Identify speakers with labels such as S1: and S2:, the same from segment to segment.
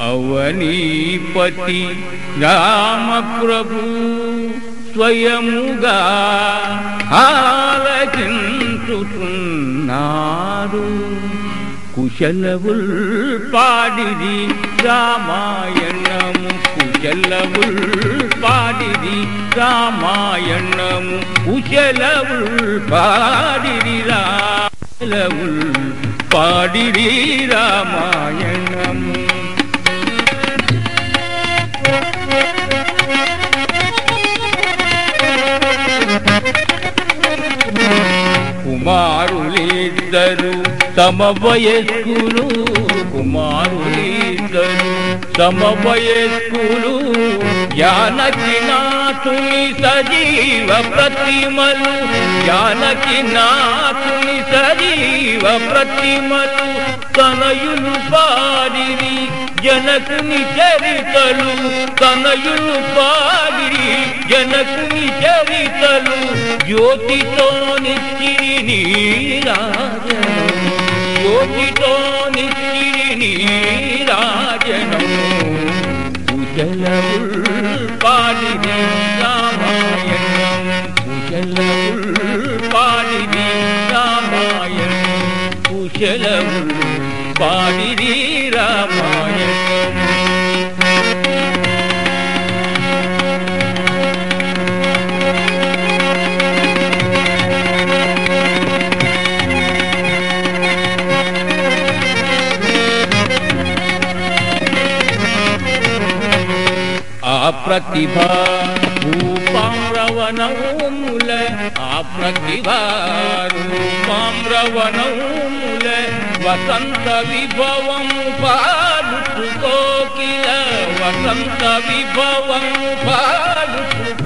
S1: అవనీపతి రామప్రభు స్వయముగా ఆలకించుతున్నాడు. కుశలవుల్ పాడిది రామాయణము, కుశలవుల్ పాడిది రామాయణము, కుశలవుల్ పాడిది రామలవుల్ పాడిది రామాయణము. కుమారులిద్దరు సమవయస్కులు, కుమారులిద్దరు సమవయస్కులు, జానకినాథుని సజీవ ప్రతిమలు, జానకినాథుని సజీవ ప్రతిమలు, తనయులు పాడిరి జనకుని చరితలు, తనయులు పాడిరి జనకుని చరితలు, జ్యోతితో నిచ్చిరి నీరాజనము, జ్యోతితో నిచ్చిరి నీరాజనము. కుశలవుల్ పాడిది రామాయణం, కుశలవుల్ పాడిది రామాయణం, కుశలవుల్ పాడిది రామాయణం. అప్రతిభా రూపం రవణముల, అప్రతిభా రూపం రవణముల, వసంత విభవం పాడుకోకిల, వసంత విభవం పాడుకోకిల,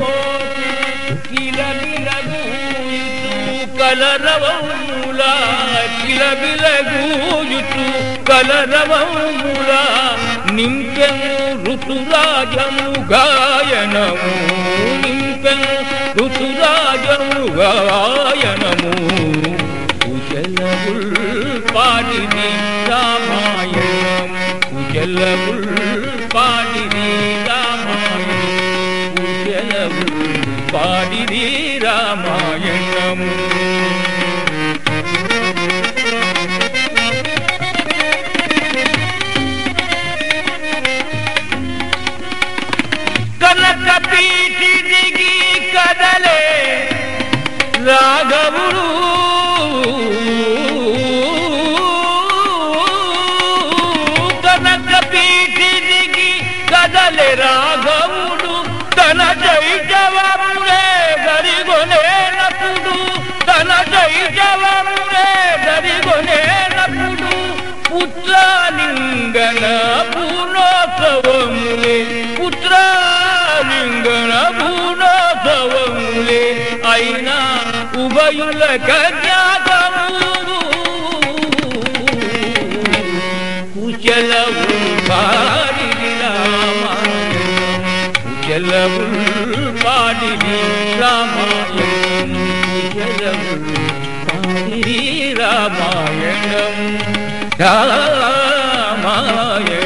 S1: బిలబిలగూయుచు కలరవముల, కిలబిలగూయుచు కలరవముల, నింపెను ఋతురాజము గాయనము, నింపెను ఋతురాజము గాయనము. కుశలవుల్ పాడిది రామాయణం, కుశలవుల్ పాడిది రామాయణం, కుశలవుల్ పాడిది రామాయణము. కనకపీఠి దిగి కదలే రాఘవుడు, కనకపీఠి దిగి కదలే రాఘవుడు, తన జైజవములే గరిగొనేనప్పుడు, తన జైజవములే గరిగొనేనప్పుడు, పుత్రాలింగన పూర్ణోత్సవములే, పుత్రాలింగన పూర్ణోత్సవములే, అయినా ఉభయుల కన్యాకములు. కుశలవుల్ పాడిది రామాయణం, కుశలవుల్ పాడిది రామాయణం, కుశలవుల్ పాడిది రామాయణం, రామాయణం.